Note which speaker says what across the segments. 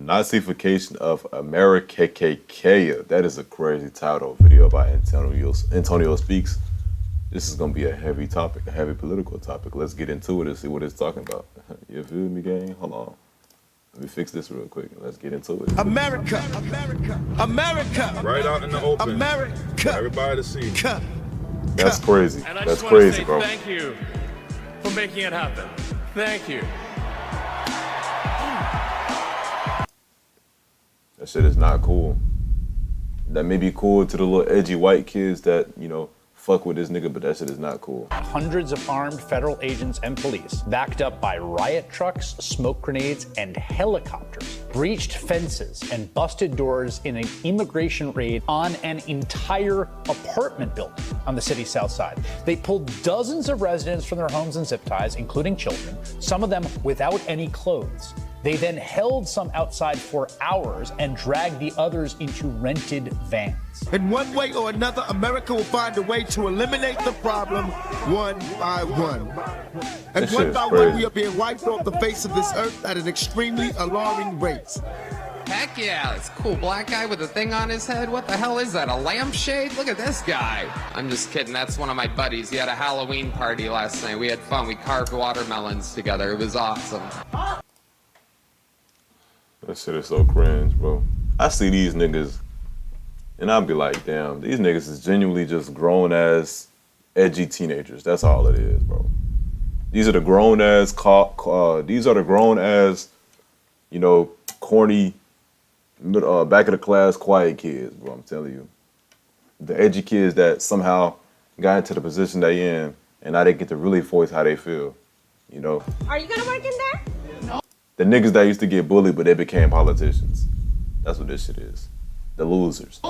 Speaker 1: Nazification of Amerikkka. That is a crazy title. Video by Antonio Speaks. This is gonna be a heavy topic, a heavy political topic. Let's get into it and see what it's talking about. You feel me, gang? Hold on. Let me fix this real quick. Let's get into it.
Speaker 2: America, America, America.
Speaker 3: Right out in the open.
Speaker 2: America.
Speaker 3: For everybody to see.
Speaker 1: That's crazy.
Speaker 4: And I
Speaker 1: That's
Speaker 4: just want to
Speaker 1: crazy,
Speaker 4: say
Speaker 1: bro.
Speaker 4: thank you for making it happen. Thank you.
Speaker 1: That shit is not cool. That may be cool to the little edgy white kids that, you know, fuck with this nigga, but that shit is not cool.
Speaker 5: Hundreds of armed federal agents and police, backed up by riot trucks, smoke grenades, and helicopters, breached fences and busted doors in an immigration raid on an entire apartment building on the city's south side. They pulled dozens of residents from their homes and zip ties, including children, some of them without any clothes. They then held some outside for hours and dragged the others into rented vans.
Speaker 2: In one way or another, America will find a way to eliminate the problem one by one. And one by one, we are being wiped off the face of this earth at an extremely alarming rate.
Speaker 6: Heck yeah, it's a cool black guy with a thing on his head. What the hell is that, a lampshade? Look at this guy. I'm just kidding, that's one of my buddies. He had a Halloween party last night. We had fun, we carved watermelons together. It was awesome.
Speaker 1: That shit is so cringe, bro. I see these niggas, and I'll be like, damn, these niggas is genuinely just grown-ass, edgy teenagers. That's all it is, bro. These are the grown-ass, these are the grown-ass, you know, corny, back-of-the-class, quiet kids, bro, I'm telling you. The edgy kids that somehow got into the position they in, and now they get to really voice how they feel, you know?
Speaker 7: Are you gonna work in there?
Speaker 1: The niggas that used to get bullied, but they became politicians. That's what this shit is. The losers.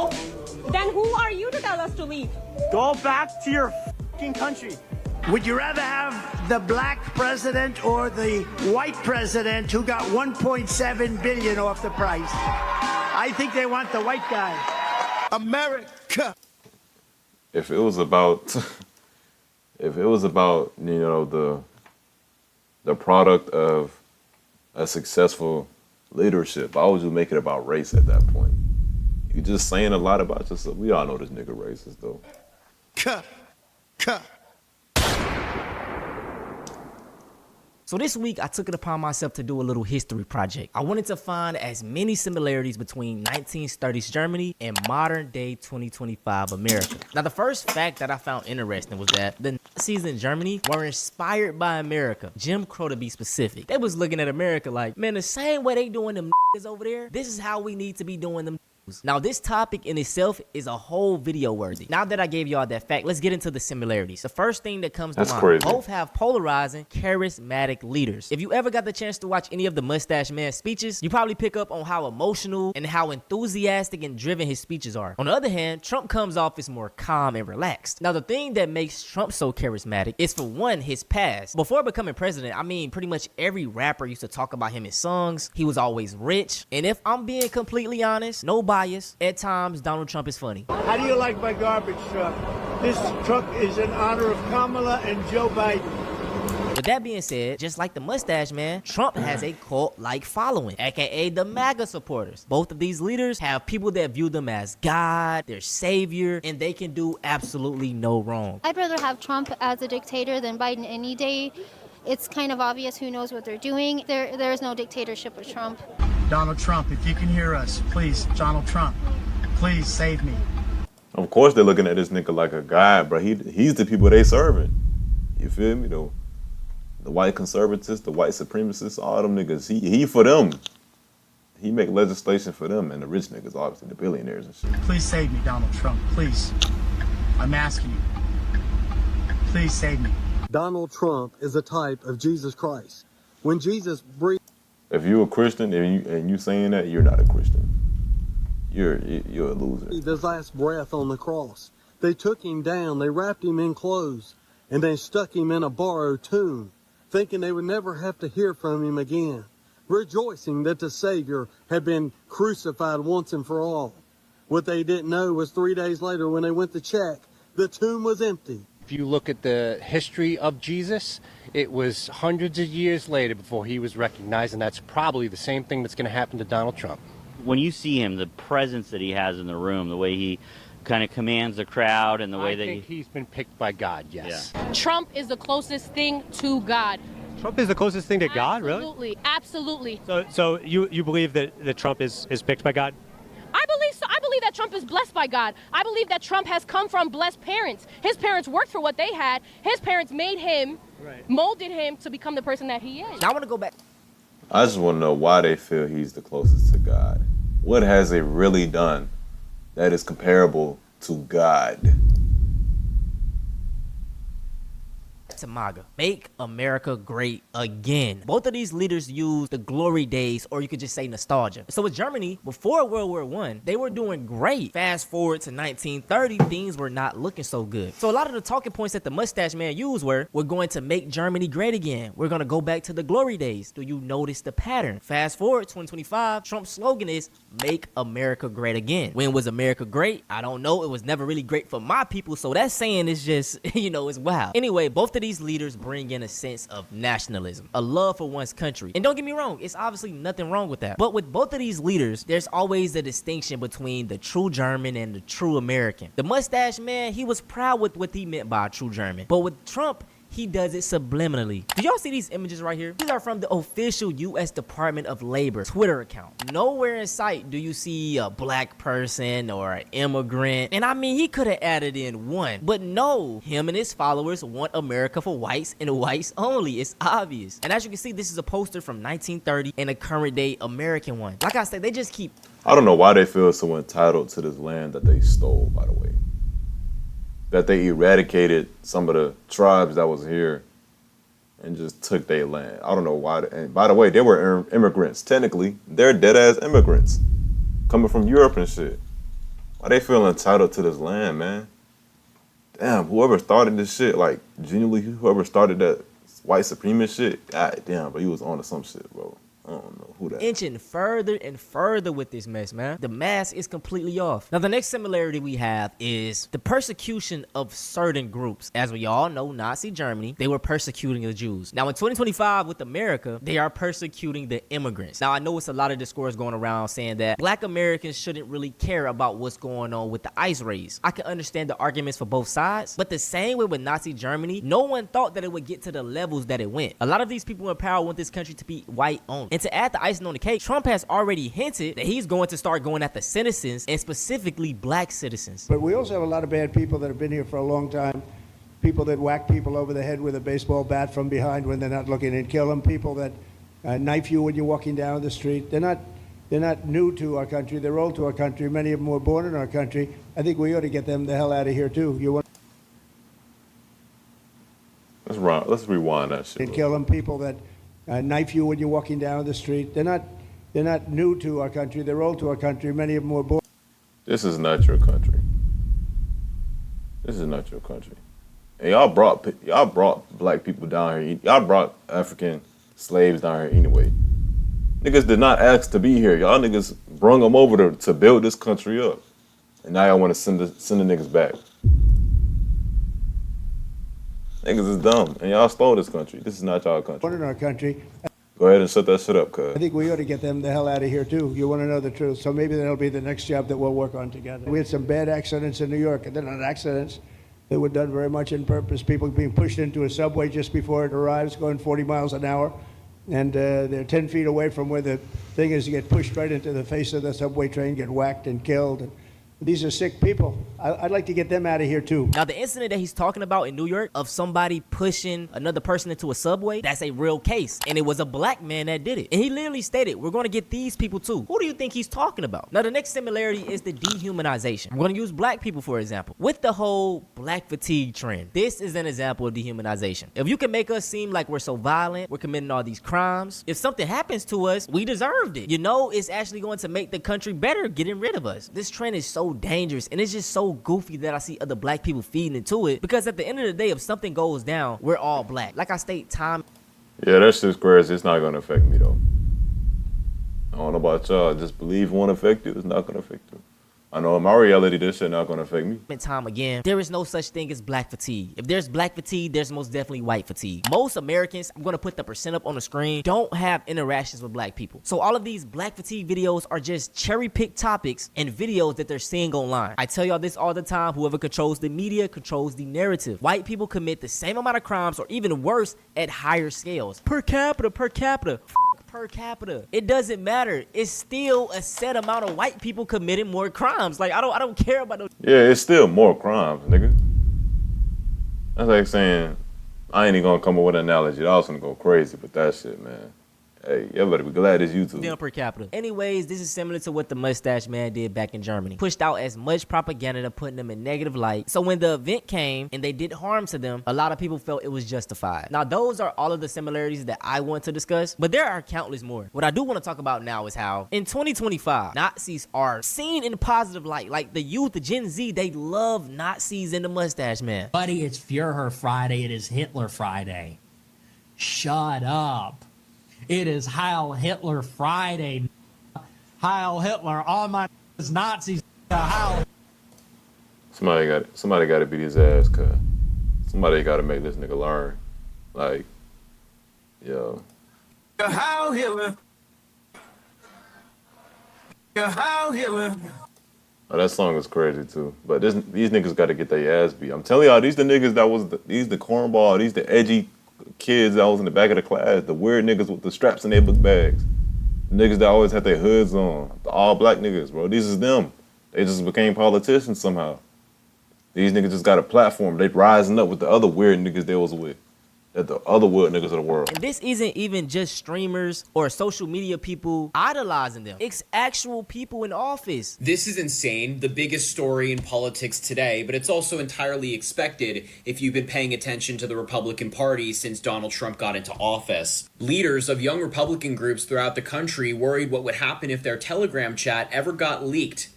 Speaker 7: Then who are you to tell us to leave?
Speaker 8: Go back to your fucking country. Would you rather have the black president or the white president who got 1.7 billion off the price? I think they want the white guy.
Speaker 2: America.
Speaker 1: If it was about, you know, the product of a successful leadership, why would you make it about race at that point? You're just saying a lot about yourself. We all know this nigga racist, though.
Speaker 9: So this week, I took it upon myself to do a little history project. I wanted to find as many similarities between 1930s Germany and modern day 2025 America. Now, the first fact that I found interesting was that the Nazis in Germany were inspired by America, Jim Crow to be specific. They was looking at America like, man, the same way they doing them niggas over there, this is how we need to be doing them. Now, this topic in itself is a whole video worthy. Now that I gave y'all that fact, let's get into the similarities. The first thing that comes to mind,
Speaker 1: crazy.
Speaker 9: Both have polarizing, charismatic leaders. If you ever got the chance to watch any of the Mustache Man's speeches, you probably pick up on how emotional and how enthusiastic and driven his speeches are. On the other hand, Trump comes off as more calm and relaxed. Now, the thing that makes Trump so charismatic is, for one, his past. Before becoming president, I mean, pretty much every rapper used to talk about him in songs. He was always rich. And if I'm being completely honest, nobody. At times, Donald Trump is funny.
Speaker 8: How do you like my garbage truck? This truck is in honor of Kamala and Joe Biden.
Speaker 9: With that being said, just like the Mustache Man, Trump has a cult-like following, aka the MAGA supporters. Both of these leaders have people that view them as God, their savior, and they can do absolutely no wrong.
Speaker 10: I'd rather have Trump as a dictator than Biden any day. It's kind of obvious who knows what they're doing. There is no dictatorship with Trump.
Speaker 8: Donald Trump, if you can hear us, please, Donald Trump, please save me.
Speaker 1: Of course they're looking at this nigga like a god, bro. He's the people they serving. You feel me, though? The white conservatives, the white supremacists, all them niggas, he for them. He make legislation for them, and the rich niggas, obviously, the billionaires and shit.
Speaker 8: Please save me, Donald Trump, please. I'm asking you. Please save me.
Speaker 11: Donald Trump is a type of Jesus Christ. When Jesus breathed...
Speaker 1: If you're a Christian and you saying that, you're not a Christian. You're a loser.
Speaker 11: His last breath on the cross. They took him down, they wrapped him in clothes, and they stuck him in a borrowed tomb, thinking they would never have to hear from him again, rejoicing that the Savior had been crucified once and for all. What they didn't know was 3 days later, when they went to check, the tomb was empty.
Speaker 12: If you look at the history of Jesus, it was hundreds of years later before he was recognized, and that's probably the same thing that's going to happen to Donald Trump.
Speaker 13: When you see him, the presence that he has in the room, the way he kind of commands the crowd, and the way
Speaker 12: I think he's been picked by God, yes.
Speaker 14: Yeah. Trump is the closest thing to God.
Speaker 15: Trump is the closest thing to God, really?
Speaker 14: Absolutely, absolutely.
Speaker 15: So you believe that Trump is picked by God?
Speaker 14: I believe so. I believe that Trump is blessed by God. I believe that Trump has come from blessed parents. His parents worked for what they had. His parents made him, molded him to become the person that he is.
Speaker 9: Now I want to go back.
Speaker 1: I just want to know why they feel he's the closest to God. What has he really done that is comparable to God?
Speaker 9: To MAGA. Make America great again. Both of these leaders use the glory days, or you could just say nostalgia. So with Germany, before World War I, they were doing great. Fast forward to 1930, things were not looking so good. So a lot of the talking points that the mustache man used were, we're going to make Germany great again. We're going to go back to the glory days. Do you notice the pattern? Fast forward 2025, Trump's slogan is, make America great again. When was America great? I don't know. It was never really great for my people, so that saying is just, it's wild. Anyway, both of these leaders bring in a sense of nationalism, a love for one's country. And don't get me wrong, it's obviously nothing wrong with that. But with both of these leaders, there's always a distinction between the true German and the true American. The mustache man, he was proud with what he meant by a true German. But with Trump, he does it subliminally. Do y'all see these images right here? These are from the official U.S. Department of Labor Twitter account. Nowhere in sight do you see a black person or an immigrant. And I mean, he could have added in one. But no, him and his followers want America for whites and whites only. It's obvious. And as you can see, this is a poster from 1930 and a current day American one. Like I said, they just keep...
Speaker 1: I don't know why they feel so entitled to this land that they stole, by the way. That they eradicated some of the tribes that was here and just took their land. I don't know why. And by the way, they were immigrants. Technically, they're dead-ass immigrants coming from Europe and shit. Why they feel entitled to this land, man? Damn, whoever started this shit, like, genuinely, whoever started that white supremacist shit, god damn, but he was on to some shit, bro. I don't know who that is.
Speaker 9: Inching further and further with this mess, man. The mask is completely off. Now, the next similarity we have is the persecution of certain groups. As we all know, Nazi Germany, they were persecuting the Jews. Now, in 2025 with America, they are persecuting the immigrants. Now, I know it's a lot of discourse going around saying that black Americans shouldn't really care about what's going on with the ICE raids. I can understand the arguments for both sides, but the same way with Nazi Germany, no one thought that it would get to the levels that it went. A lot of these people in power want this country to be white owned. And to add the icing on the cake, Trump has already hinted that he's going to start going after citizens, and specifically black citizens.
Speaker 8: But we also have a lot of bad people that have been here for a long time. People that whack people over the head with a baseball bat from behind when they're not looking and kill them. People that knife you when you're walking down the street. They're not new to our country. They're old to our country. Many of them were born in our country. I think we ought to get them the hell out of here too.
Speaker 1: Let's rewind that shit.
Speaker 8: And kill them. People that knife you when you're walking down the street. They're not new to our country. They're old to our country. Many of them were born.
Speaker 1: This is not your country. This is not your country. And y'all brought black people down here. Y'all brought African slaves down here anyway. Niggas did not ask to be here. Y'all niggas brung them over to build this country up. And now y'all want to send the niggas back. Niggas is dumb, and y'all stole this country. This is not y'all country.
Speaker 8: Born in our country.
Speaker 1: Go ahead and shut that shit up, cuz.
Speaker 8: I think we ought to get them the hell out of here, too. You want to know the truth. So maybe that'll be the next job that we'll work on together. We had some bad accidents in New York, and they're not accidents. They were done very much in purpose. People being pushed into a subway just before it arrives, going 40 miles an hour. And they're 10 feet away from where the thing is. You get pushed right into the face of the subway train, get whacked and killed. And these are sick people. I'd like to get them out of here, too.
Speaker 9: Now, the incident that he's talking about in New York of somebody pushing another person into a subway, that's a real case. And it was a black man that did it. And he literally stated, we're going to get these people, too. Who do you think he's talking about? Now, the next similarity is the dehumanization. I'm going to use black people, for example. With the whole black fatigue trend, this is an example of dehumanization. If you can make us seem like we're so violent, we're committing all these crimes, if something happens to us, we deserved it. It's actually going to make the country better getting rid of us. This trend is so dangerous, and it's just so goofy that I see other black people feeding into it, because at the end of the day, if something goes down, we're all black. Like I state time.
Speaker 1: Yeah, that shit's crazy. It's not gonna affect me though. I don't know about y'all. Just believe it won't affect you. It's not gonna affect you. I know in my reality, this shit not gonna affect me.
Speaker 9: Time again, there is no such thing as black fatigue. If there's black fatigue, there's most definitely white fatigue. Most Americans, I'm gonna put the percent up on the screen, don't have interactions with black people. So all of these black fatigue videos are just cherry-picked topics and videos that they're seeing online. I tell y'all this all the time, whoever controls the media controls the narrative. White people commit the same amount of crimes or even worse at higher scales. Per capita. Per capita. It doesn't matter. It's still a set amount of white people committing more crimes. Like I don't care about those.
Speaker 1: Yeah, it's still more crimes, nigga. That's like saying, I ain't even gonna come up with an analogy. I was gonna go crazy with that shit, man. Hey, you better be glad it's YouTube.
Speaker 9: Damn per capita. Anyways, this is similar to what the mustache man did back in Germany. Pushed out as much propaganda, putting them in negative light. So when the event came and they did harm to them, a lot of people felt it was justified. Now, those are all of the similarities that I want to discuss, but there are countless more. What I do want to talk about now is how in 2025, Nazis are seen in a positive light. Like the youth, the Gen Z, they love Nazis and the mustache man.
Speaker 16: Buddy, it's Führer Friday. It is Hitler Friday. Shut up. It is Heil Hitler Friday. Heil Hitler. All my Nazis. Heil.
Speaker 1: Somebody got to beat his ass, cuz. Somebody got to make this nigga learn. Like, yo.
Speaker 2: Heil Hitler. Heil Hitler.
Speaker 1: Oh, that song is crazy too. But these niggas got to get their ass beat. I'm telling y'all, these the niggas that was these the cornball, these the edgy kids that was in the back of the class, the weird niggas with the straps in their book bags, the niggas that always had their hoods on, the all black niggas, bro. These is them. They just became politicians somehow. These niggas just got a platform. They rising up with the other weird niggas they was with. The other weird niggas of the world.
Speaker 9: And this isn't even just streamers or social media people idolizing them. It's actual people in office.
Speaker 17: This is insane, the biggest story in politics today, but it's also entirely expected if you've been paying attention to the Republican Party since Donald Trump got into office. Leaders of young Republican groups throughout the country worried what would happen if their Telegram chat ever got leaked.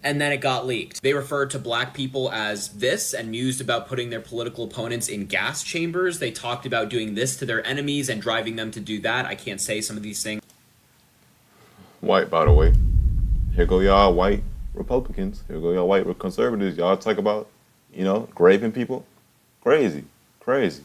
Speaker 17: And then it got leaked. They referred to black people as this and mused about putting their political opponents in gas chambers. They talked about doing this to their enemies and driving them to do that. I can't say some of these things.
Speaker 1: White, by the way. Here go y'all white Republicans. Here go y'all white conservatives. Y'all talk about, you know, raping people. Crazy. Crazy.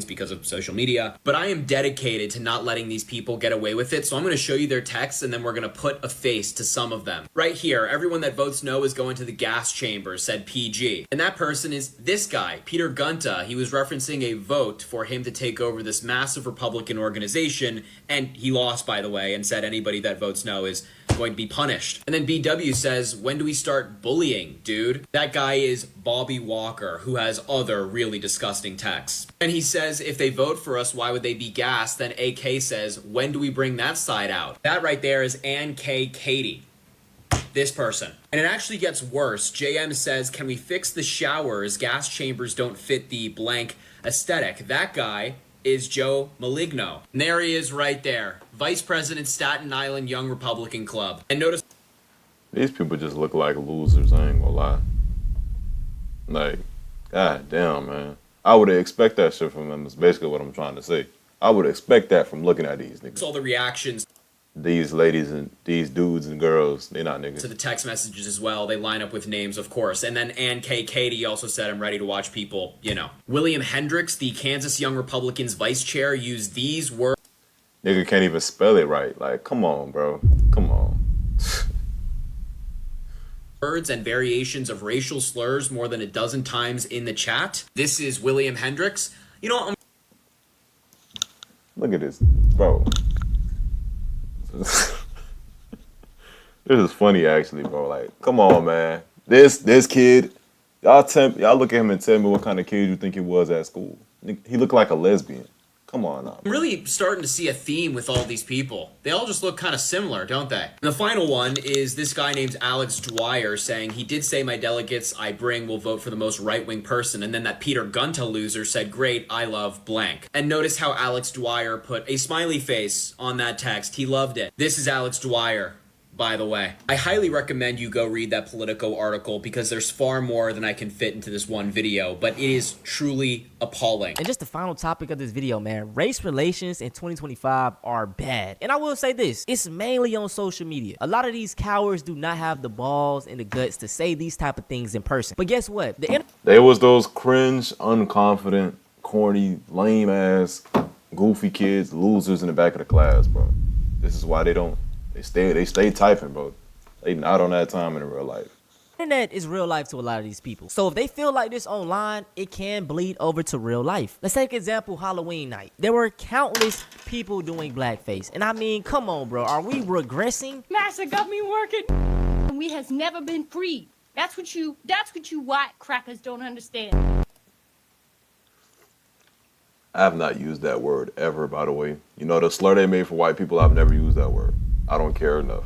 Speaker 17: Because of social media, but I am dedicated to not letting these people get away with it. So I'm going to show you their texts and then we're going to put a face to some of them. Right here, everyone that votes no is going to the gas chamber, said PG. And that person is this guy, Peter Gunta. He was referencing a vote for him to take over this massive Republican organization. And he lost, by the way, and said anybody that votes no is going to be punished. And then BW says, when do we start bullying, dude? That guy is Bobby Walker, who has other really disgusting texts. And he says, if they vote for us, why would they be gassed? Then AK says, when do we bring that side out? That right there is Ann K. Katie. This person. And it actually gets worse. JM says, can we fix the showers? Gas chambers don't fit the blank aesthetic. That guy is Joe Maligno. And there he is right there. Vice President, Staten Island Young Republican Club. And notice...
Speaker 1: These people just look like losers, I ain't gonna lie. Like, god damn, man. I would expect that shit from them, is basically what I'm trying to say. I would expect that from looking at these niggas.
Speaker 17: all the reactions.
Speaker 1: These ladies and these dudes and girls, they not niggas.
Speaker 17: To the text messages as well. They line up with names, of course. And then Ann K. Katie also said, I'm ready to watch people, you know. William Hendricks, the Kansas Young Republicans vice chair, used these words.
Speaker 1: Nigga can't even spell it right. Like, come on, bro. Come on.
Speaker 17: Words and variations of racial slurs more than a dozen times in the chat. This is William Hendricks. You know,
Speaker 1: look at this, bro. This is funny, actually, bro. Like, come on, man. This kid, y'all look at him and tell me what kind of kid you think he was at school. He looked like a lesbian. Come on now.
Speaker 17: I'm really starting to see a theme with all these people. They all just look kind of similar, don't they? And the final one is this guy named Alex Dwyer saying, he did say my delegates I bring will vote for the most right-wing person. And then that Peter Gunta loser said, great, I love blank. And notice how Alex Dwyer put a smiley face on that text. He loved it. This is Alex Dwyer. by the way. I highly recommend you go read that Politico article because there's far more than I can fit into this one video, but it is truly appalling.
Speaker 9: And just the final topic of this video, man, race relations in 2025 are bad. And I will say this, it's mainly on social media. A lot of these cowards do not have the balls and the guts to say these type of things in person. But guess what?
Speaker 1: There was those cringe, unconfident, corny, lame ass, goofy kids, losers in the back of the class, bro. This is why they stay typing, bro. They not on that time in real life.
Speaker 9: Internet is real life to a lot of these people. So if they feel like this online, it can bleed over to real life. Let's take example Halloween night. There were countless people doing blackface. And I mean, come on, bro. Are we regressing?
Speaker 14: Massa got me working. We has never been free. That's what you white crackers don't understand.
Speaker 1: I have not used that word ever, by the way. You know, the slur they made for white people, I've never used that word. I don't care enough.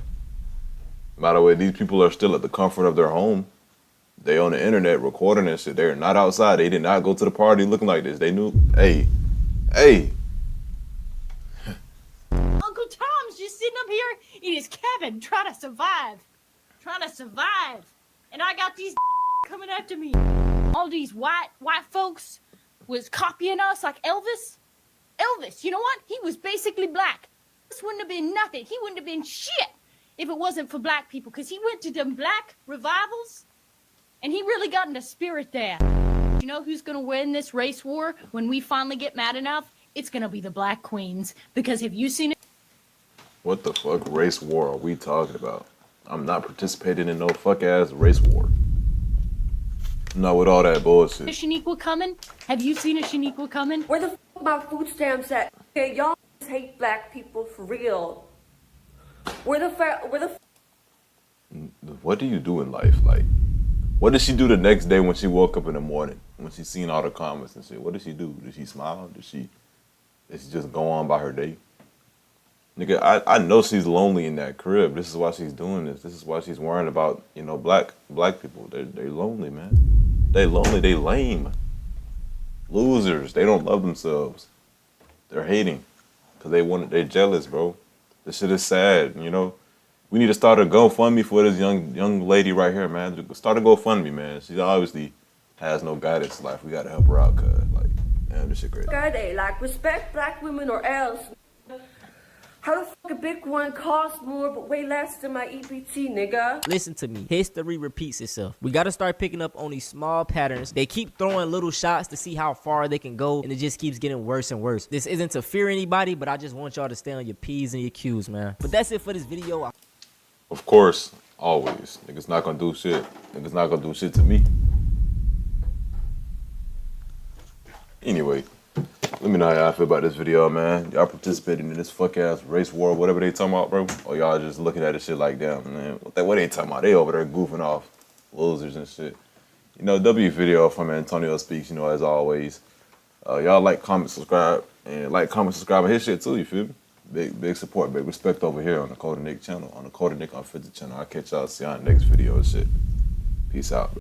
Speaker 1: By the way, these people are still at the comfort of their home. They on the internet recording this shit. They're not outside. They did not go to the party looking like this. They knew, hey.
Speaker 14: Uncle Tom's just sitting up here in his cabin trying to survive. And I got these coming after me. All these white folks was copying us like Elvis. Elvis, you know what? He was basically black. This wouldn't have been nothing. He wouldn't have been shit if it wasn't for black people, because he went to them black revivals and he really got in the spirit there. You know who's gonna win this race war when we finally get mad enough? It's gonna be the black queens, because have you seen it?
Speaker 1: What the fuck race war are we talking about? I'm not participating in no fuck ass race war. Not with all that bullshit.
Speaker 14: A Shaniqua coming? Have you seen a Shaniqua coming?
Speaker 18: Where the fuck my food stamps at? Okay, y'all hate black people for real. What
Speaker 1: do you do in life? Like, what did she do the next day when she woke up in the morning? When she seen all the comments and shit? What did she do? Did she smile? Did she just go on by her day? Nigga, I know she's lonely in that crib. This is why she's doing this. This is why she's worrying about, you know, black people. They're lonely, man. They lonely. They lame. Losers. They don't love themselves. They're hating because they're jealous, bro. This shit is sad, you know. We need to start a GoFundMe for this young lady right here, man. Start a GoFundMe, man. She obviously has no guidance in life. We gotta help her out, cuz like, damn, this shit crazy.
Speaker 18: They like respect black women or else. How the fuck a big one costs more but way less than my EBT, nigga?
Speaker 9: Listen to me. History repeats itself. We got to start picking up on these small patterns. They keep throwing little shots to see how far they can go, and it just keeps getting worse and worse. This isn't to fear anybody, but I just want y'all to stay on your P's and your Q's, man. But that's it for this video.
Speaker 1: Of course, always. Niggas not gonna do shit. Niggas not gonna do shit to me. Anyway. Let me know how y'all feel about this video, man. Y'all participating in this fuck-ass race war, whatever they talking about, bro? Or y'all just looking at this shit like, damn, man, what they talking about? They over there goofing off, losers and shit. You know, W video from Antonio Speaks, you know, as always. Y'all like, comment, subscribe, and his shit too, you feel me? Big support, big respect over here on the COTA Nick channel, on the COTA Nick Unfiltered channel. I'll catch y'all, see y'all in the next video and shit. Peace out.